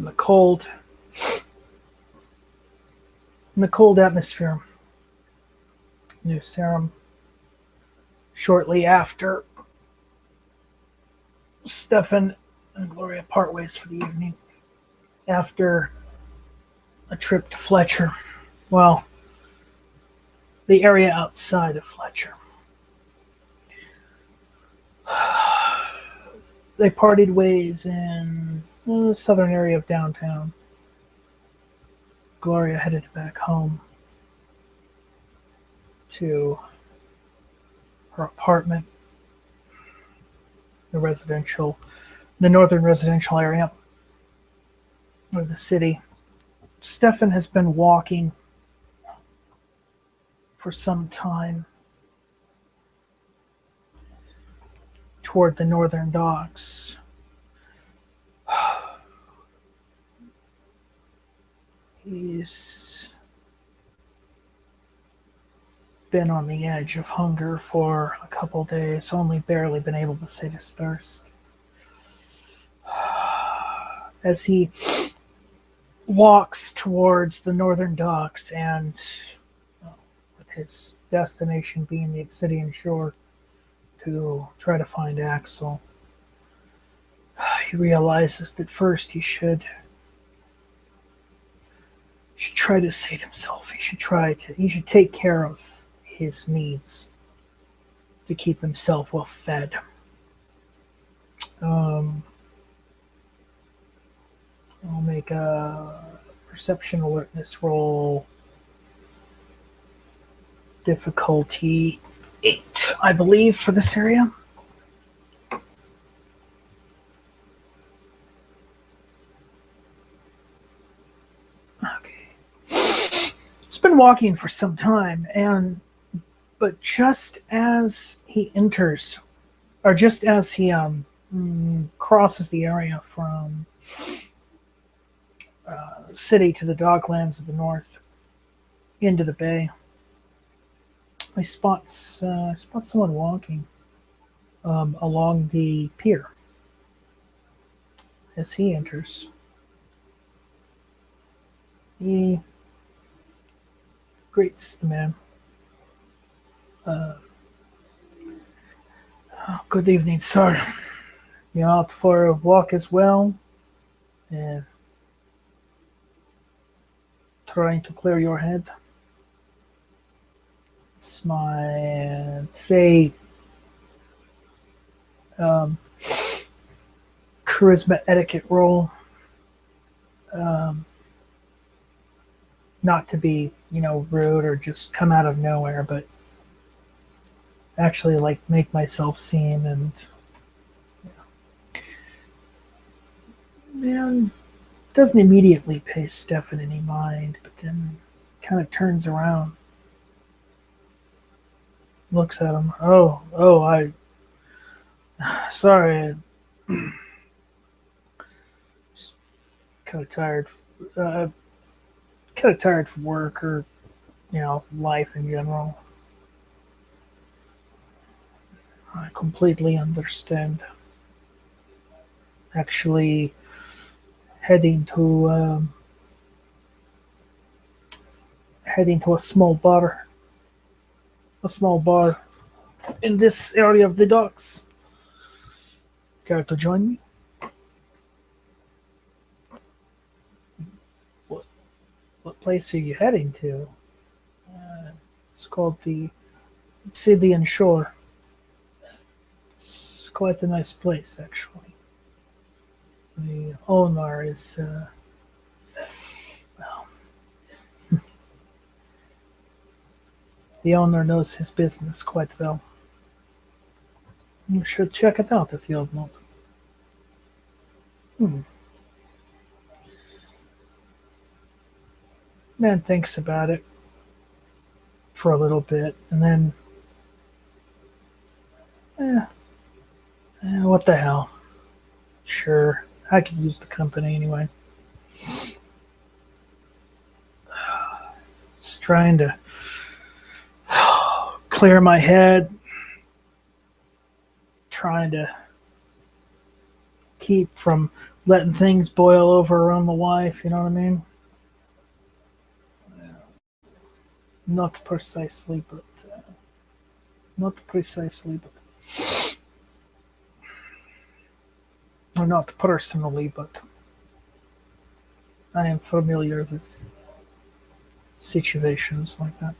in the cold atmosphere. New Sarum. Shortly after Stefan and Gloria part ways for the evening, after a trip to Fletcher. Well, the area outside of Fletcher. They parted ways in the southern area of downtown. Gloria headed back home to her apartment, the northern residential area of the city. Stefan has been walking for some time toward the northern docks. He's been on the edge of hunger for a couple days, only barely been able to sate his thirst. As he walks towards the northern docks and with his destination being the Obsidian Shore to try to find Axel, he realizes that first he should try to sate himself. He should take care of his needs to keep himself well fed. I'll make a perception alertness roll. Difficulty 8, I believe, for this area. Okay. He's been walking for some time, but just as he enters, or just as he crosses the area from city to the docklands of the north into the bay, he spots someone walking along the pier as he enters. He greets the man. Good evening, sir. You out for a walk as well? And trying to clear your head? It's my, say, charisma etiquette roll. Not to be, rude or just come out of nowhere, but actually, make myself seen and, man, doesn't immediately pay Stefan any mind, but then kind of turns around, looks at him. Sorry, just kind of tired. Kind of tired from work or, life in general. I completely understand. Actually, heading to a small bar. In this area of the docks. Care to join me? What place are you heading to? It's called the Obsidian Shore. It's quite a nice place, actually. The owner is, the owner knows his business quite well. You should check it out if you have not. Man thinks about it for a little bit, and then, what the hell? Sure, I could use the company anyway. Just trying to clear my head, trying to keep from letting things boil over around the wife, you know what I mean? Not precisely, but or not personally, but I am familiar with situations like that.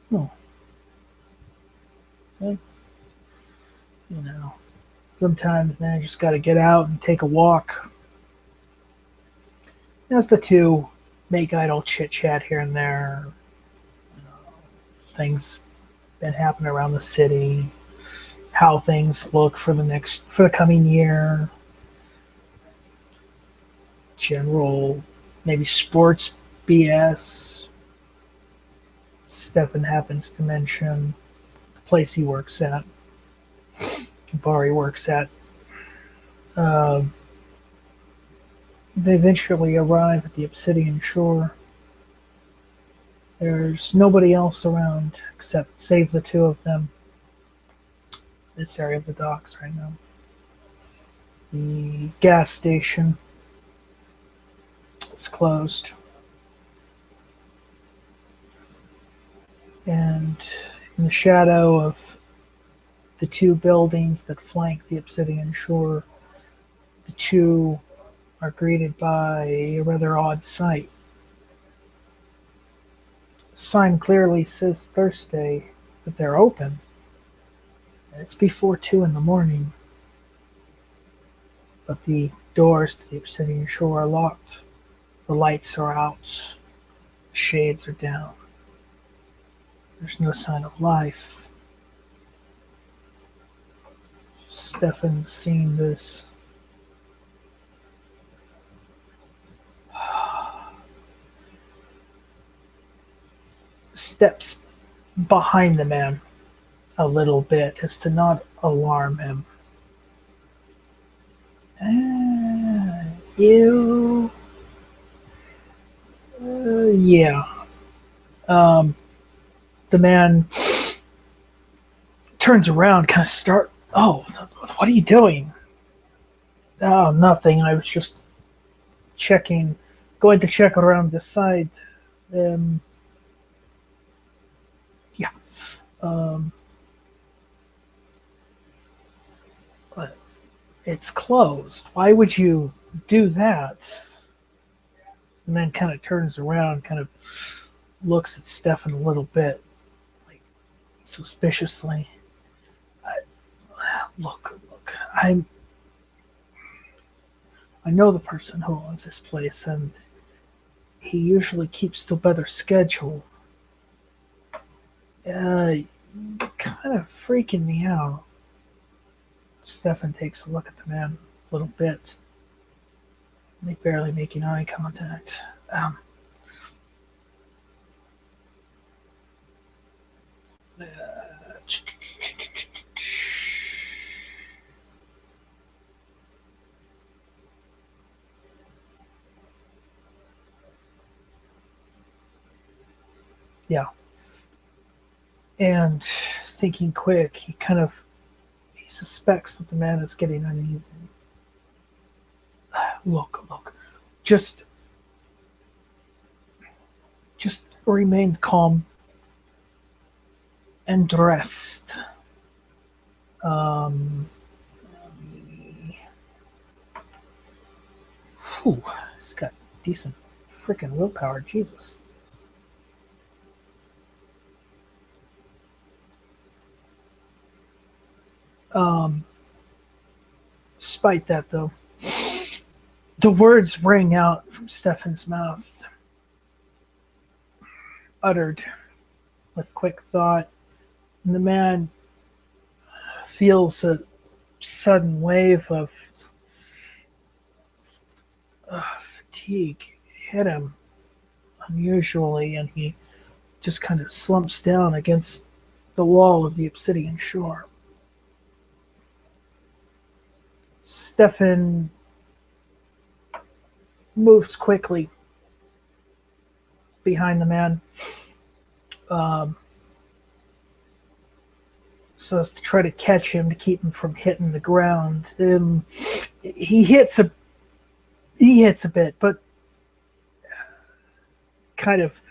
No, eh, you know, sometimes, man, you just got to get out and take a walk. As the two make idle chit chat here and there, things that happen around the city, how things look for the coming year, general maybe sports BS. Stefan happens to mention the place he works at, the bar he works at. Uh, they eventually arrive at the Obsidian Shore. There's nobody else around except save the two of them. This area of the docks right now. The gas station is closed. And in the shadow of the two buildings that flank the Obsidian Shore, the two are greeted by a rather odd sight. The sign clearly says Thursday, but they're open. It's before 2 in the morning. But the doors to the Obsidian Shore are locked. The lights are out. The shades are down. There's no sign of life. Stefan's seen this. Steps behind the man a little bit as to not alarm him. You. Yeah. The man turns around, kind of start. Oh, what are you doing? Oh, nothing. I was just checking, going to check around the side. Yeah. But it's closed. Why would you do that? The man kind of turns around, kind of looks at Stefan a little bit, like suspiciously. Look, I know the person who owns this place, and he usually keeps to a better schedule. Kind of freaking me out. Stefan takes a look at the man a little bit. They barely making eye contact. Yeah. And thinking quick, he suspects that the man is getting uneasy. Look, just remain calm and rest. He's got decent freaking willpower, Jesus. Despite that, though, the words rang out from Stefan's mouth, uttered with quick thought, and the man feels a sudden wave of fatigue hit him unusually, and he just kind of slumps down against the wall of the Obsidian Shore. Stefan moves quickly behind the man, so as to try to catch him, to keep him from hitting the ground. he hits a bit, but kind of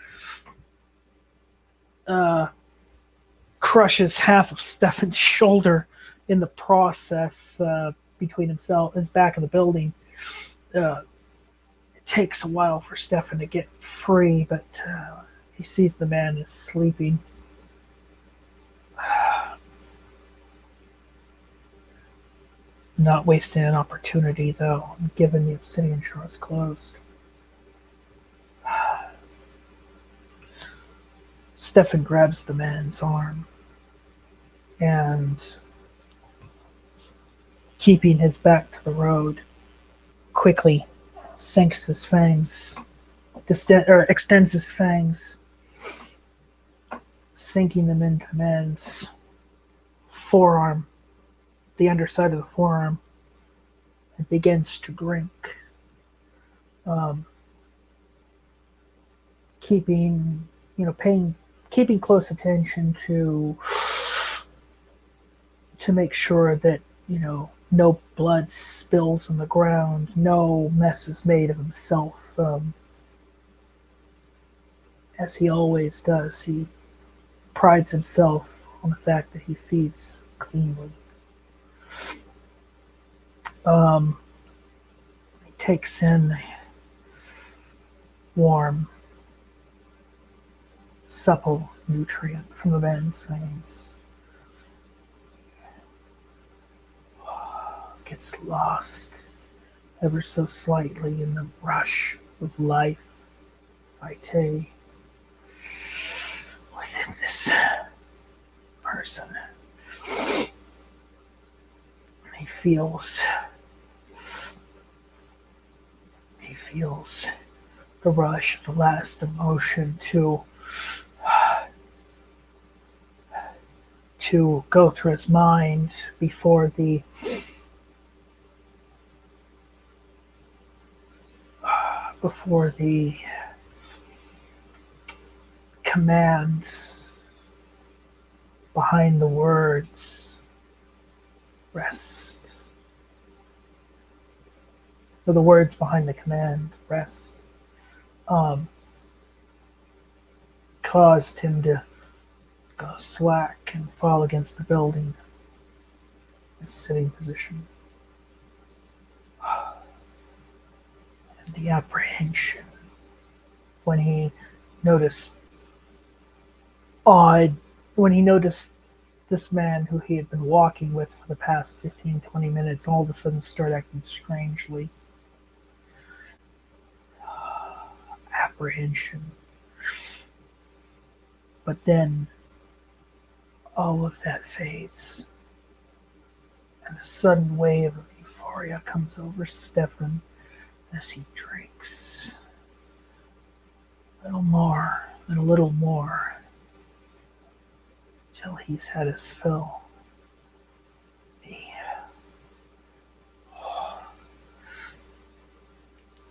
crushes half of Stefan's shoulder in the process between his back and the building. It takes a while for Stefan to get free, but he sees the man is sleeping. Not wasting an opportunity, though, given the Obsidian Shore is closed. Stefan grabs the man's arm and, keeping his back to the road, quickly sinks his fangs, extends his fangs, sinking them into the man's forearm, the underside of the forearm, and begins to drink, keeping close attention to make sure that no blood spills on the ground, no mess is made of himself. As he always does, he prides himself on the fact that he feeds cleanly. He takes in warm, supple nutrient from the man's veins. Gets lost ever so slightly in the rush of life, VTMYTE, within this person. He feels the rush of the last emotion to go through his mind before the command behind the words rest. Or the words behind the command rest caused him to go slack and fall against the building in sitting position. And the apprehension when he noticed this man who he had been walking with for the past 15-20 minutes all of a sudden start acting strangely. Apprehension. But then all of that fades, and a sudden wave of euphoria comes over Stefan as he drinks a little more and a little more till he's had his fill. The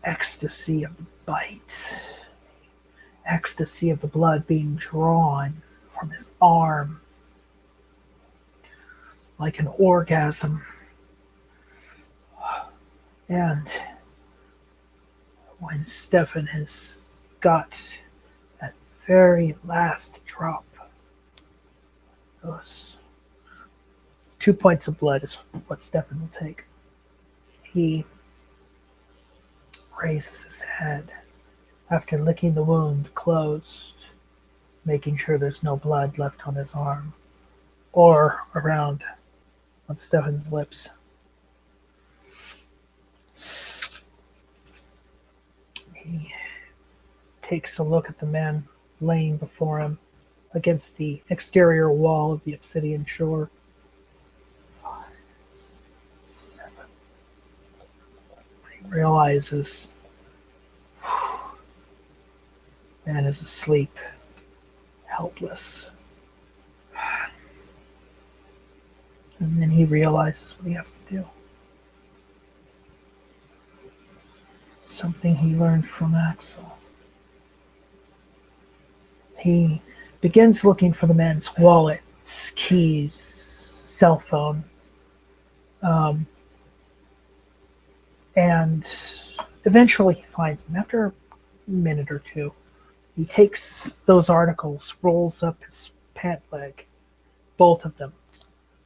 ecstasy of the bite, ecstasy of the blood being drawn from his arm like an orgasm. And when Stefan has got that very last drop, those 2 points of blood is what Stefan will take. He raises his head after licking the wound closed, making sure there's no blood left on his arm or around on Stefan's lips. He takes a look at the man laying before him against the exterior wall of the Obsidian Shore. 5, 6, 7. He realizes man is asleep, helpless. And then he realizes what he has to do. Something he learned from Axel. He begins looking for the man's wallet, keys, cell phone. And eventually he finds them. After a minute or two, he takes those articles, rolls up his pant leg, both of them.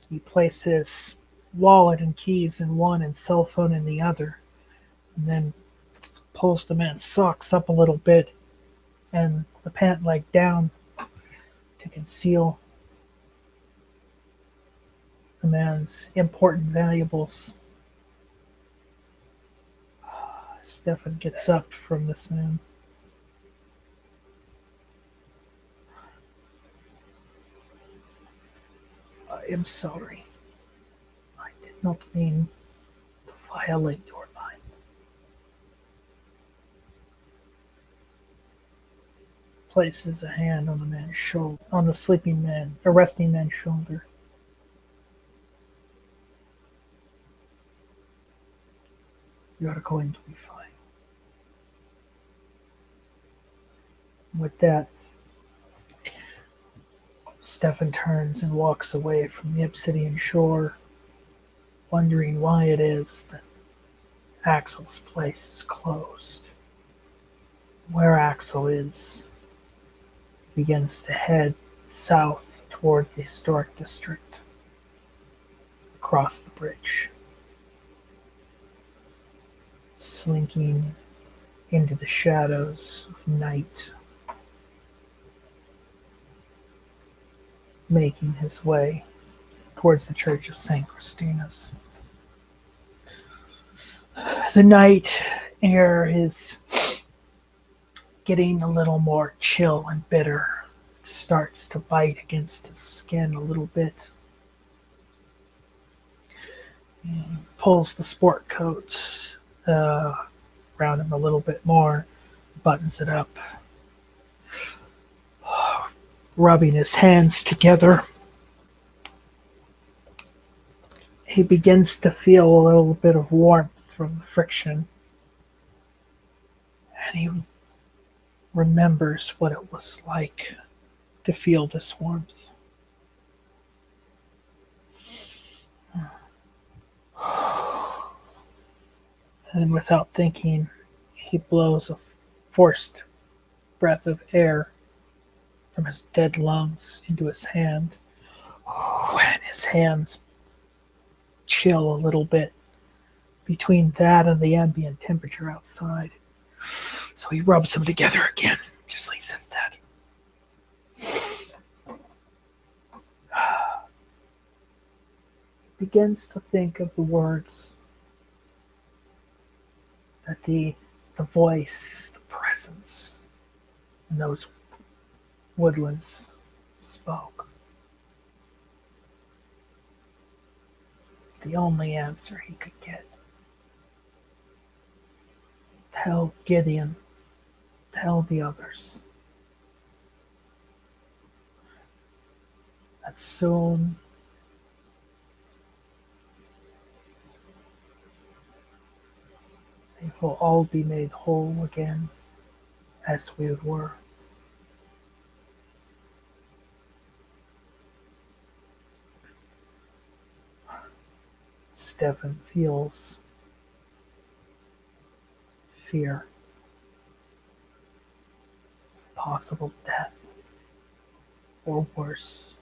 He places wallet and keys in one and cell phone in the other, and then pulls the man's socks up a little bit and the pant leg down to conceal the man's important valuables. Stefan gets up from this man. I am sorry. I did not mean to violate your line. Places a hand on the man's shoulder, on the sleeping man, arresting man's shoulder. You are going to be fine. With that, Stefan turns and walks away from the Obsidian Shore, wondering why it is that Axel's place is closed. Where Axel is, begins to head south toward the historic district, across the bridge, slinking into the shadows of night, making his way towards the Church of St. Christina's. The night air is getting a little more chill and bitter. It starts to bite against his skin a little bit. He pulls the sport coat around him a little bit more, buttons it up, rubbing his hands together. He begins to feel a little bit of warmth from the friction, and he remembers what it was like to feel this warmth. And without thinking, he blows a forced breath of air from his dead lungs into his hand, and his hands chill a little bit between that and the ambient temperature outside. So he rubs them together again, just leaves it at that. He begins to think of the words that the voice, the presence in those woodlands spoke. The only answer he could get. Tell Gideon, tell the others that soon they will all be made whole again as we were. Stefan feels fear, possible death, or worse.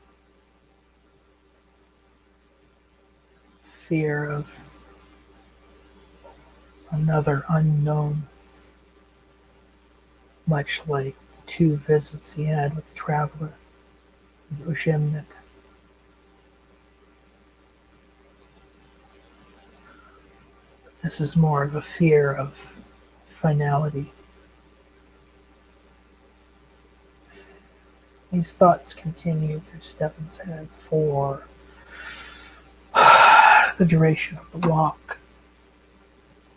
Fear of another unknown, much like the two visits he had with the traveler, the Ujemnit. This is more of a fear of finality. These thoughts continue through Stefan's head for the duration of the walk,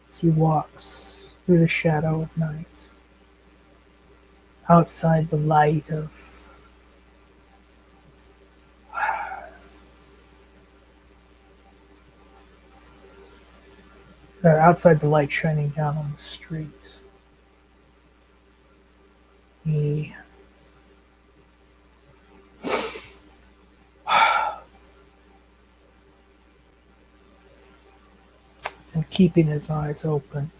as he walks through the shadow of night, outside the light of outside the light shining down on the street. He and keeping his eyes open.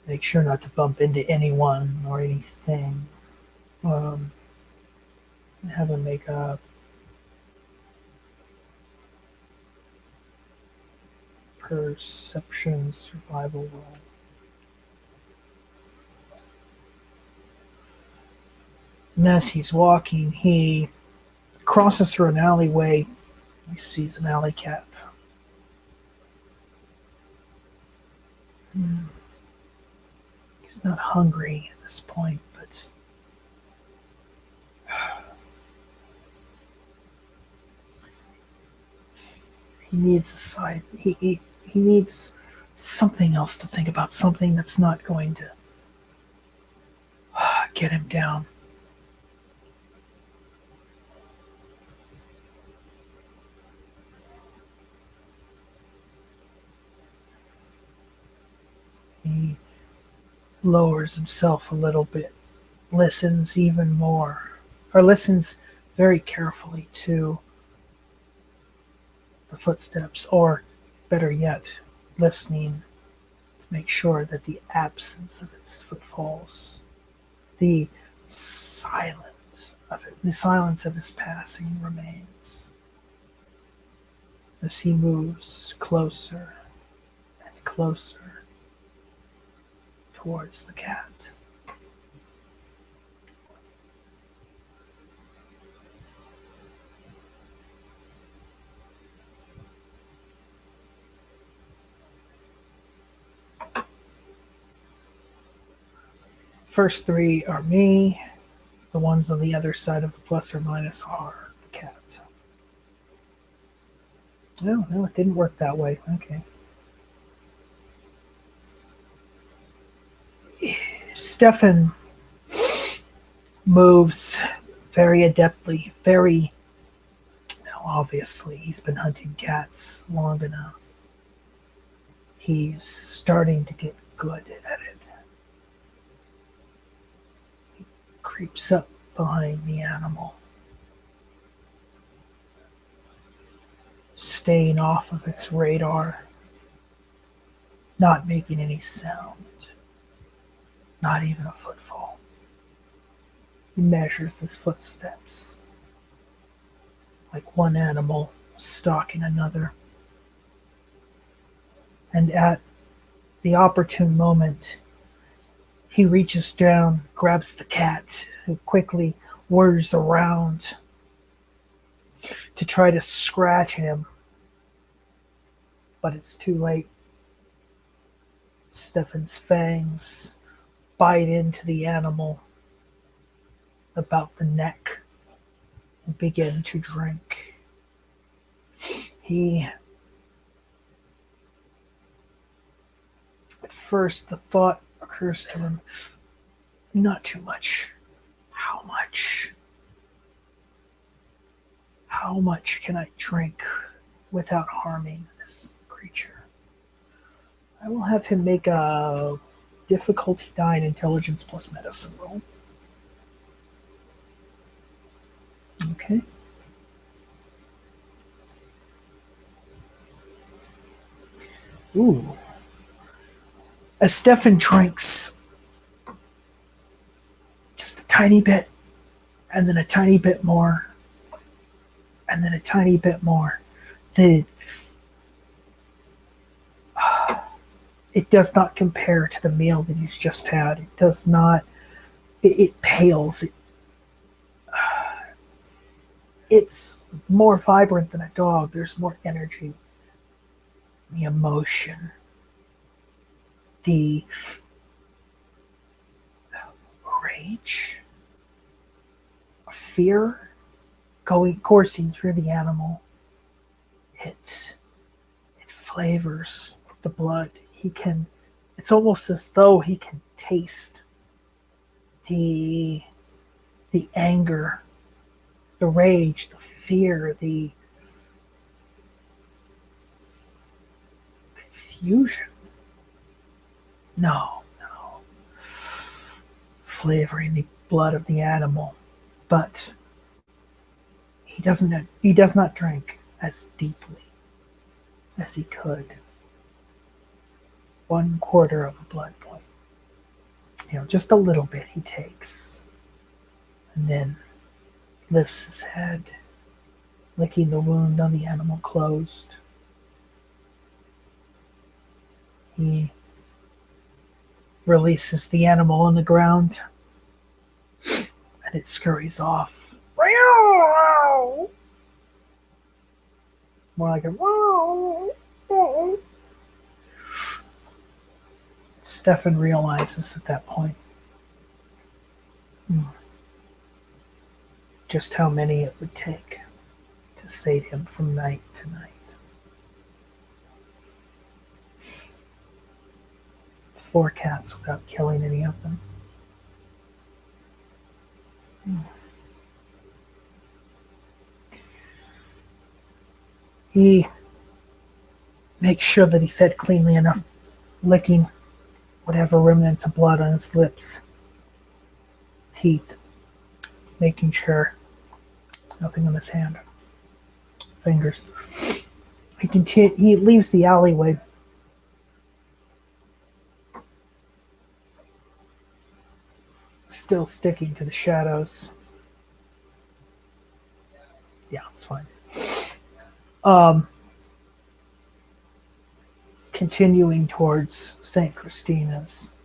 Make sure not to bump into anyone or anything. Have him make a perception survival roll. And as he's walking, he crosses through an alleyway. He sees an alley cat. He's not hungry at this point, but he needs a side. He needs something else to think about, something that's not going to get him down. He lowers himself a little bit, listens even more, or listens very carefully to the footsteps, or better yet, listening to make sure that the absence of its footfalls, the silence of his passing remains as he moves closer and closer towards the cat. First three are me. The ones on the other side of the plus or minus are the cat. No, it didn't work that way. Okay. Stefan moves very adeptly, obviously, he's been hunting cats long enough. He's starting to get good at it. He creeps up behind the animal, staying off of its radar, not making any sound. Not even a footfall. He measures his footsteps like one animal stalking another. And at the opportune moment, he reaches down, grabs the cat, who quickly whirs around to try to scratch him. But it's too late. Stefan's fangs bite into the animal about the neck and begin to drink. At first, the thought occurs to him, not too much. How much? How much can I drink without harming this creature? I will have him make a difficulty 9 intelligence plus medicine roll. Okay. Ooh. As Stefan drinks just a tiny bit, and then a tiny bit more, and then a tiny bit more, it does not compare to the meal that he's just had. It does not. It pales. It's more vibrant than a dog. There's more energy, the emotion, the rage, fear coursing through the animal. It flavors the blood. It's almost as though he can taste the anger, the rage, the fear, the confusion. No. Flavoring the blood of the animal. But he does not drink as deeply as he could. 1/4 of a blood point. Just a little bit he takes, and then lifts his head, licking the wound on the animal closed. He releases the animal on the ground, and it scurries off. More like a wow. Stefan realizes at that point just how many it would take to save him from night to night. 4 cats without killing any of them. He makes sure that he fed cleanly enough, licking whatever remnants of blood on his lips, teeth, making sure nothing on his hand, fingers. He leaves the alleyway, still sticking to the shadows. Yeah, it's fine. Continuing towards St. Christina's.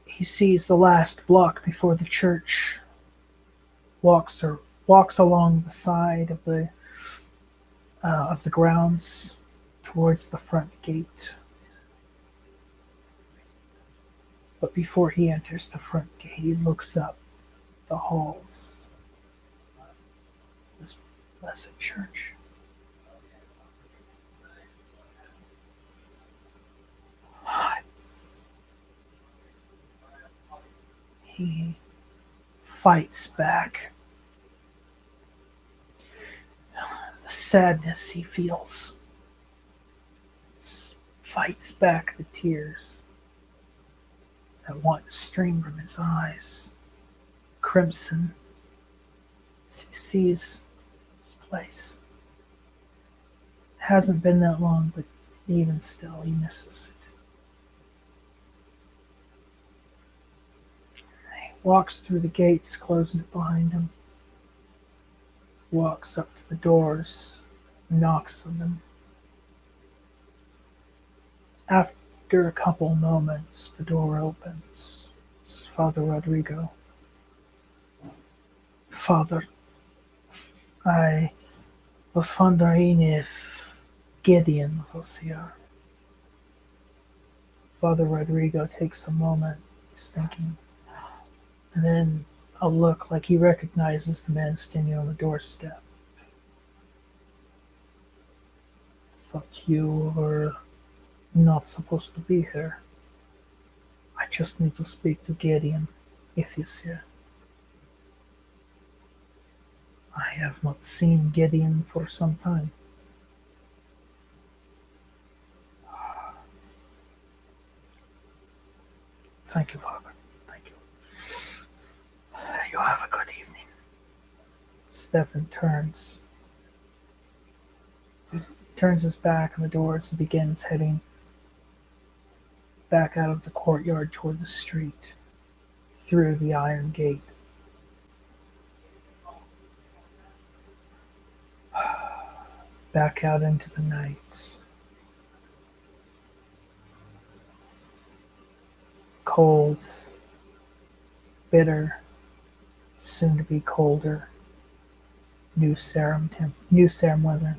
He sees the last block before the church, walks along the side of the grounds towards the front gate. But before he enters the front gate, he looks up the halls of this blessed church. He fights back the sadness he feels, fights back the tears that want to stream from his eyes, crimson, as he sees his place. It hasn't been that long, but even still, he misses it. Walks through the gates, closing it behind him. Walks up to the doors, knocks on them. After a couple moments, the door opens. It's Father Rodrigo. Father, I was wondering if Gideon was here. Father Rodrigo takes a moment. He's thinking. And then a look like he recognizes the man standing on the doorstep. I thought you were not supposed to be here. I just need to speak to Gideon, if he's here. I have not seen Gideon for some time. Thank you, Father. Thank you. You have a good evening. Stefan turns his back on the doors and begins heading back out of the courtyard toward the street, through the iron gate. Back out into the night. Cold, bitter, soon to be colder. New Sarum weather.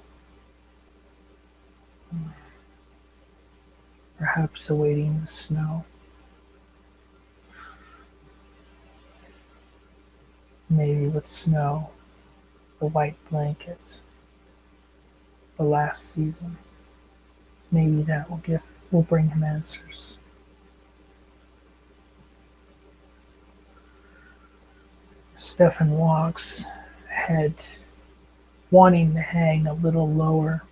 Perhaps awaiting the snow. Maybe with snow, the white blanket, the last season. Maybe that will bring him answers. Stefan walks ahead, wanting to hang a little lower,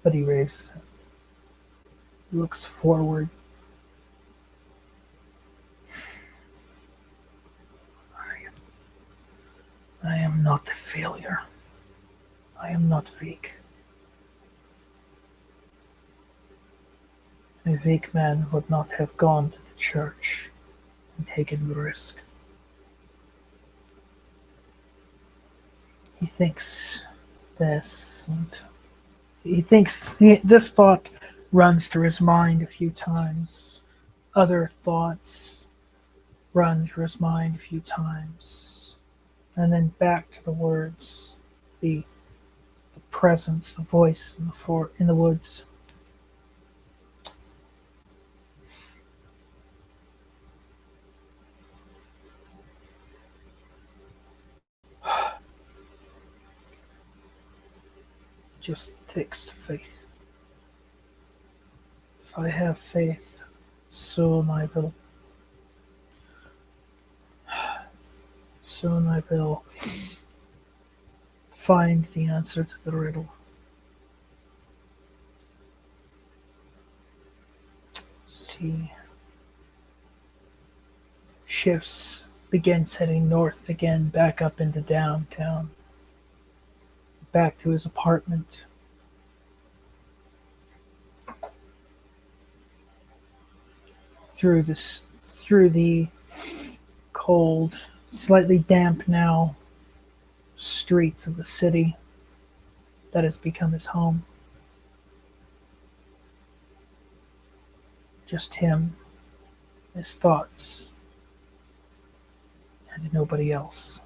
but he raises it. He looks forward. I am not a failure. I am not weak. A weak man would not have gone to the church and taken the risk. He thinks this, and this thought runs through his mind a few times. Other thoughts run through his mind a few times. And then back to the words, the presence, the voice in the woods. Just takes faith. If I have faith, soon I will. Soon I will find the answer to the riddle. See. Shifts begins heading north again, back up into downtown. Back to his apartment. Through the cold, slightly damp now streets of the city that has become his home. Just him, his thoughts, and nobody else.